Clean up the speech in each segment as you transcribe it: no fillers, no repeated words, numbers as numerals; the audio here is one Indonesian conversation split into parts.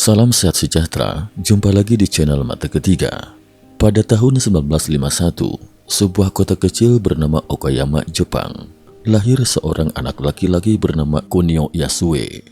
Salam sehat sejahtera, jumpa lagi di channel Mata Ketiga. Pada tahun 1951, sebuah kota kecil bernama Okayama, Jepang, lahir seorang anak laki-laki bernama Kunio Yasue.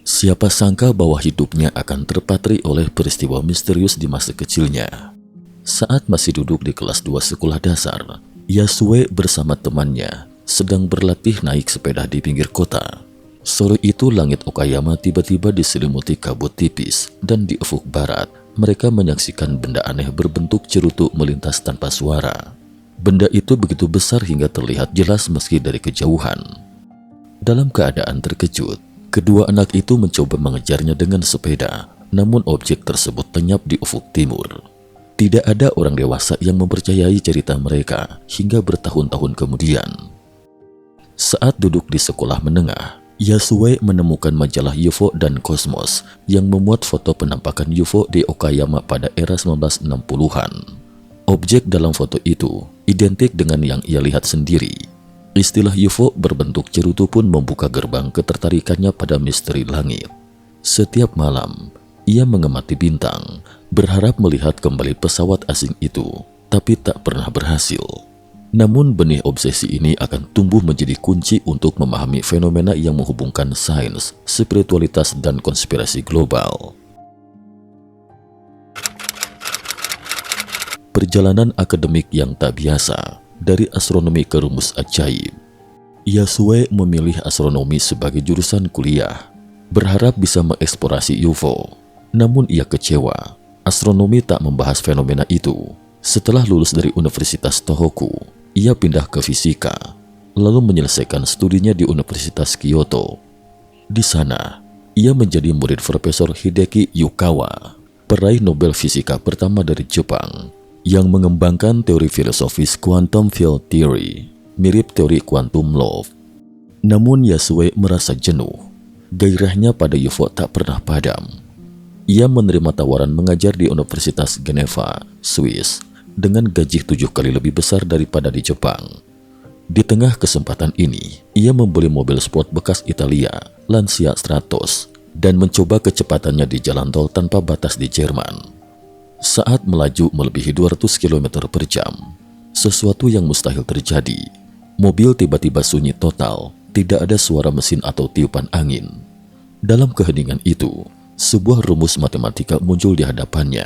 Siapa sangka bahwa hidupnya akan terpatri oleh peristiwa misterius di masa kecilnya. Saat masih duduk di kelas 2 sekolah dasar, Yasue bersama temannya sedang berlatih naik sepeda di pinggir kota. Sore itu langit Okayama tiba-tiba diselimuti kabut tipis dan di ufuk barat mereka menyaksikan benda aneh berbentuk cerutu melintas tanpa suara. Benda itu begitu besar hingga terlihat jelas meski dari kejauhan. Dalam keadaan terkejut, kedua anak itu mencoba mengejarnya dengan sepeda, namun objek tersebut lenyap di ufuk timur. Tidak ada orang dewasa yang mempercayai cerita mereka hingga bertahun-tahun kemudian. Saat duduk di sekolah menengah, Yasue menemukan majalah UFO dan Kosmos yang memuat foto penampakan UFO di Okayama pada era 1960-an. Objek dalam foto itu identik dengan yang ia lihat sendiri. Istilah UFO berbentuk cerutu pun membuka gerbang ketertarikannya pada misteri langit. Setiap malam, ia mengamati bintang, berharap melihat kembali pesawat asing itu, tapi tak pernah berhasil. Namun benih obsesi ini akan tumbuh menjadi kunci untuk memahami fenomena yang menghubungkan sains, spiritualitas, dan konspirasi global. Perjalanan akademik yang tak biasa, dari astronomi ke rumus ajaib. Yasue memilih astronomi sebagai jurusan kuliah, berharap bisa mengeksplorasi UFO. Namun ia kecewa, astronomi tak membahas fenomena itu. Setelah lulus dari Universitas Tohoku, ia pindah ke fisika, lalu menyelesaikan studinya di Universitas Kyoto. Di sana, ia menjadi murid Profesor Hideki Yukawa, peraih Nobel Fisika pertama dari Jepang, yang mengembangkan teori filosofis quantum field theory, mirip teori quantum love. Namun Yasue merasa jenuh, gairahnya pada UFO tak pernah padam. Ia menerima tawaran mengajar di Universitas Geneva, Swiss, dengan gaji 7 kali lebih besar daripada di Jepang. Di tengah kesempatan ini, ia membeli mobil sport bekas Italia, Lancia Stratos, dan mencoba kecepatannya di jalan tol tanpa batas di Jerman. Saat melaju melebihi 200 km per jam, sesuatu yang mustahil terjadi. Mobil tiba-tiba sunyi total, tidak ada suara mesin atau tiupan angin. Dalam keheningan itu, sebuah rumus matematika muncul di hadapannya.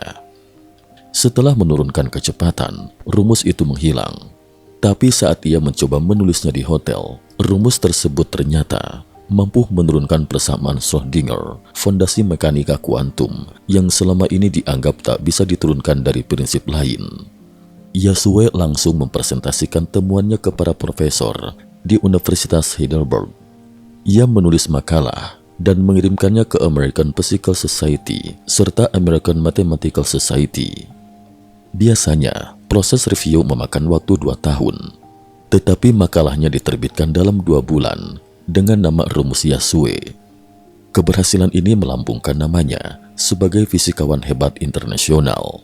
Setelah menurunkan kecepatan, rumus itu menghilang. Tapi saat ia mencoba menulisnya di hotel, rumus tersebut ternyata mampu menurunkan persamaan Schrödinger, fondasi mekanika kuantum yang selama ini dianggap tak bisa diturunkan dari prinsip lain. Yasue langsung mempresentasikan temuannya ke para profesor di Universitas Heidelberg. Ia menulis makalah dan mengirimkannya ke American Physical Society serta American Mathematical Society. Biasanya, proses review memakan waktu 2 tahun, tetapi makalahnya diterbitkan dalam 2 bulan dengan nama rumus Yasue. Keberhasilan ini melambungkan namanya sebagai fisikawan hebat internasional.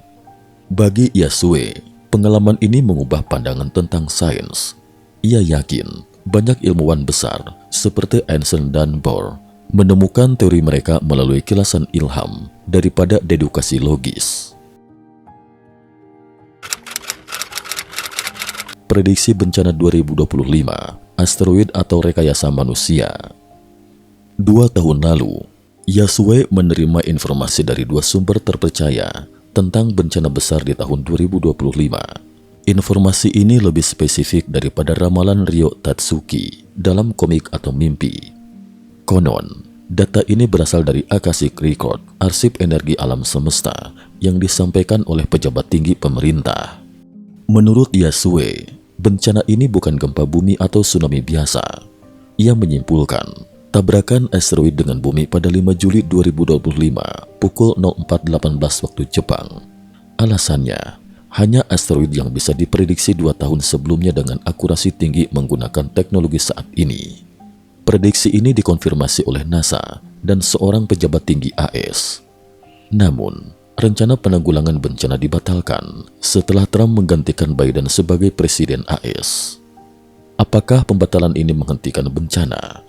Bagi Yasue, pengalaman ini mengubah pandangan tentang sains. Ia yakin banyak ilmuwan besar seperti Einstein dan Bohr menemukan teori mereka melalui kilasan ilham daripada dedukasi logis. Prediksi bencana 2025, asteroid atau rekayasa manusia. 2 tahun lalu, Yasue menerima informasi dari 2 sumber terpercaya tentang bencana besar di tahun 2025. Informasi ini lebih spesifik daripada ramalan Ryo Tatsuki dalam komik atau mimpi. Konon, data ini berasal dari Akashic Record, arsip energi alam semesta yang disampaikan oleh pejabat tinggi pemerintah. Menurut Yasue, bencana ini bukan gempa bumi atau tsunami biasa. Ia menyimpulkan, tabrakan asteroid dengan bumi pada 5 Juli 2025 pukul 04.18 waktu Jepang. Alasannya, hanya asteroid yang bisa diprediksi 2 tahun sebelumnya dengan akurasi tinggi menggunakan teknologi saat ini. Prediksi ini dikonfirmasi oleh NASA dan seorang pejabat tinggi AS. Namun, rencana penanggulangan bencana dibatalkan setelah Trump menggantikan Biden sebagai presiden AS. Apakah pembatalan ini menghentikan bencana?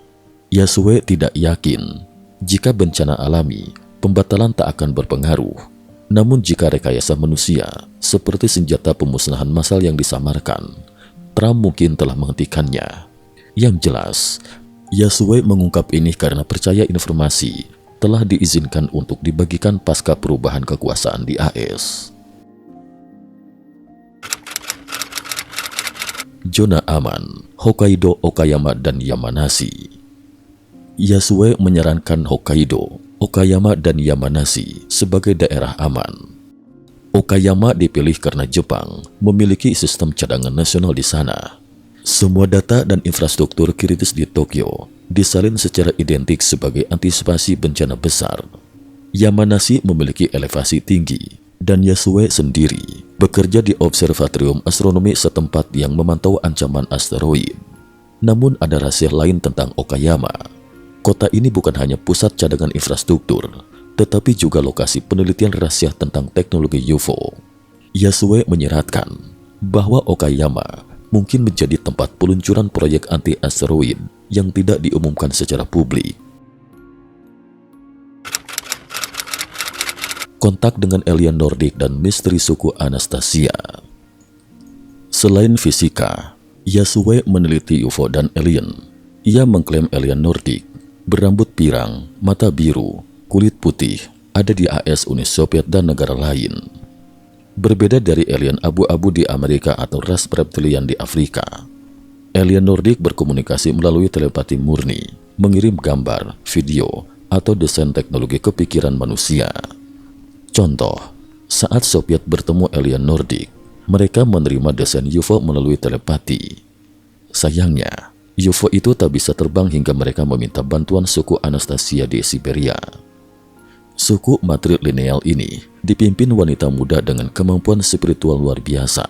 Yasue tidak yakin. Jika bencana alami, pembatalan tak akan berpengaruh. Namun jika rekayasa manusia, seperti senjata pemusnahan massal yang disamarkan, Trump mungkin telah menghentikannya. Yang jelas, Yasue mengungkap ini karena percaya informasi telah diizinkan untuk dibagikan pasca perubahan kekuasaan di AS. Zona aman, Hokkaido, Okayama, dan Yamanashi. Yasue menyarankan Hokkaido, Okayama, dan Yamanashi sebagai daerah aman. Okayama dipilih karena Jepang memiliki sistem cadangan nasional di sana. Semua data dan infrastruktur kritis di Tokyo disalin secara identik sebagai antisipasi bencana besar. Yamanashi memiliki elevasi tinggi, dan Yasue sendiri bekerja di observatorium astronomi setempat yang memantau ancaman asteroid. Namun ada rahasia lain tentang Okayama. Kota ini bukan hanya pusat cadangan infrastruktur, tetapi juga lokasi penelitian rahasia tentang teknologi UFO. Yasue menyeratkan bahwa Okayama mungkin menjadi tempat peluncuran proyek anti-asteroid yang tidak diumumkan secara publik. Kontak dengan alien Nordik dan misteri suku Anastasia. Selain fisika, Yasue meneliti UFO dan alien. Ia mengklaim alien Nordik berambut pirang, mata biru, kulit putih, ada di AS, Uni Soviet, dan negara lain. Berbeda dari alien abu-abu di Amerika atau ras reptilian di Afrika, alien Nordik berkomunikasi melalui telepati murni, mengirim gambar, video, atau desain teknologi ke pikiran manusia. Contoh, saat Soviet bertemu alien Nordik, mereka menerima desain UFO melalui telepati. Sayangnya, UFO itu tak bisa terbang hingga mereka meminta bantuan suku Anastasia di Siberia. Suku matrilineal ini dipimpin wanita muda dengan kemampuan spiritual luar biasa.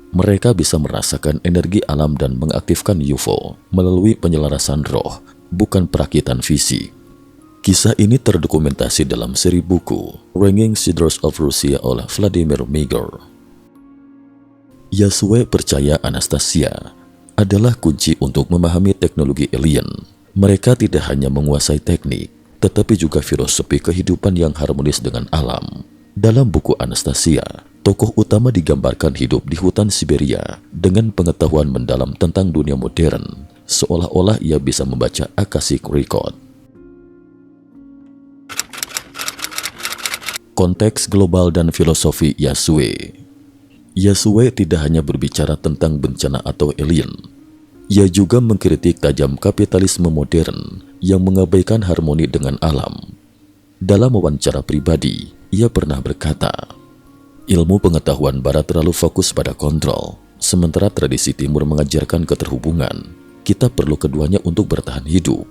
Mereka bisa merasakan energi alam dan mengaktifkan UFO melalui penyelarasan roh, bukan perakitan fisik. Kisah ini terdokumentasi dalam seri buku Ringing Cedars of Russia oleh Vladimir Meagher. Yasue percaya Anastasia adalah kunci untuk memahami teknologi alien. Mereka tidak hanya menguasai teknik, tetapi juga filosofi kehidupan yang harmonis dengan alam. Dalam buku Anastasia, tokoh utama digambarkan hidup di hutan Siberia dengan pengetahuan mendalam tentang dunia modern, seolah-olah ia bisa membaca Akashic Record. Konteks global dan filosofi Yasue. Yasue tidak hanya berbicara tentang bencana atau alien. Ia juga mengkritik tajam kapitalisme modern yang mengabaikan harmoni dengan alam. Dalam wawancara pribadi, ia pernah berkata, ilmu pengetahuan barat terlalu fokus pada kontrol, sementara tradisi timur mengajarkan keterhubungan. Kita perlu keduanya untuk bertahan hidup.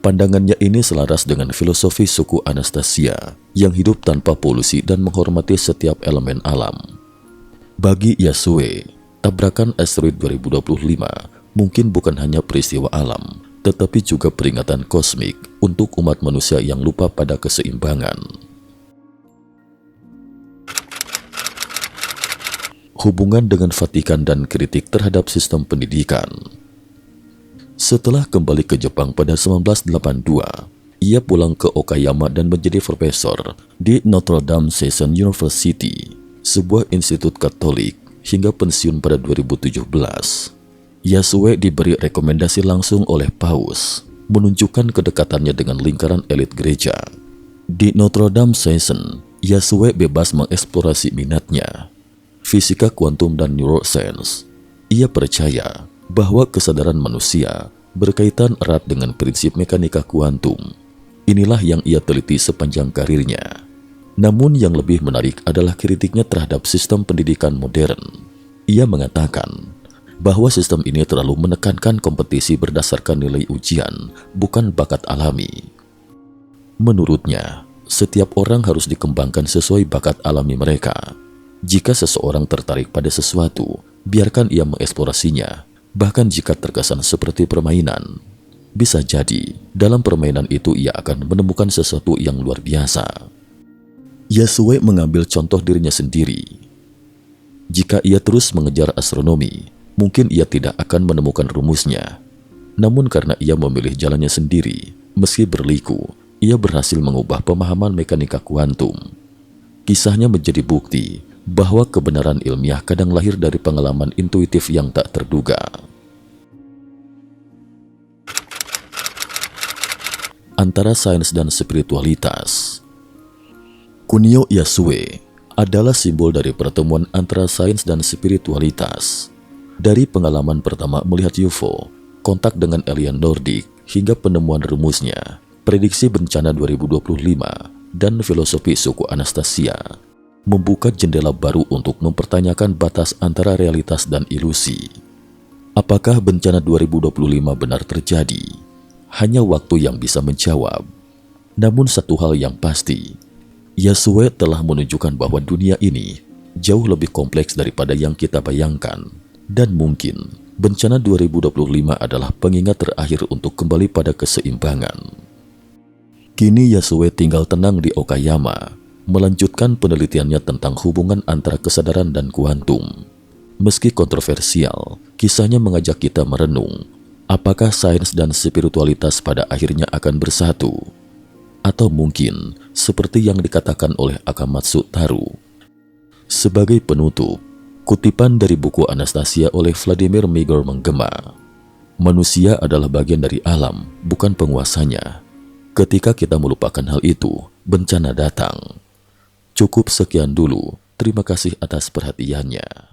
Pandangannya ini selaras dengan filosofi suku Anastasia yang hidup tanpa polusi dan menghormati setiap elemen alam. Bagi Yasue, tabrakan asteroid 2025 mungkin bukan hanya peristiwa alam, tetapi juga peringatan kosmik untuk umat manusia yang lupa pada keseimbangan. Hubungan dengan Vatikan dan kritik terhadap sistem pendidikan. Setelah kembali ke Jepang pada 1982, ia pulang ke Okayama dan menjadi profesor di Notre Dame Seton University, sebuah institut Katolik, hingga pensiun pada 2017. Yasue diberi rekomendasi langsung oleh Paus, menunjukkan kedekatannya dengan lingkaran elit gereja. Di Notre Dame Seton, Yasue bebas mengeksplorasi minatnya, fisika kuantum dan neuroscience. Ia percaya bahwa kesadaran manusia berkaitan erat dengan prinsip mekanika kuantum. Inilah yang ia teliti sepanjang karirnya. Namun yang lebih menarik adalah kritiknya terhadap sistem pendidikan modern. Ia mengatakan bahwa sistem ini terlalu menekankan kompetisi berdasarkan nilai ujian, bukan bakat alami. Menurutnya, setiap orang harus dikembangkan sesuai bakat alami mereka. Jika seseorang tertarik pada sesuatu, biarkan ia mengeksplorasinya. Bahkan jika terkesan seperti permainan, bisa jadi dalam permainan itu ia akan menemukan sesuatu yang luar biasa. Yasue mengambil contoh dirinya sendiri. Jika ia terus mengejar astronomi, mungkin ia tidak akan menemukan rumusnya. Namun karena ia memilih jalannya sendiri, meski berliku, ia berhasil mengubah pemahaman mekanika kuantum. Kisahnya menjadi bukti bahwa kebenaran ilmiah kadang lahir dari pengalaman intuitif yang tak terduga. Antara sains dan spiritualitas. Kunio Yasue adalah simbol dari pertemuan antara sains dan spiritualitas. Dari pengalaman pertama melihat UFO, kontak dengan alien Nordik, hingga penemuan rumusnya, prediksi bencana 2025, dan filosofi suku Anastasia, membuka jendela baru untuk mempertanyakan batas antara realitas dan ilusi. Apakah bencana 2025 benar terjadi? Hanya waktu yang bisa menjawab. Namun satu hal yang pasti, Yasue telah menunjukkan bahwa dunia ini jauh lebih kompleks daripada yang kita bayangkan. Dan mungkin bencana 2025 adalah pengingat terakhir untuk kembali pada keseimbangan. Kini Yasue tinggal tenang di Okayama, melanjutkan penelitiannya tentang hubungan antara kesadaran dan kuantum. Meski kontroversial, kisahnya mengajak kita merenung, apakah sains dan spiritualitas pada akhirnya akan bersatu? Atau mungkin seperti yang dikatakan oleh Akamatsu Taru. Sebagai penutup, kutipan dari buku Anastasia oleh Vladimir Migor menggema, manusia adalah bagian dari alam, bukan penguasanya. Ketika kita melupakan hal itu, bencana datang. Cukup sekian dulu. Terima kasih atas perhatiannya.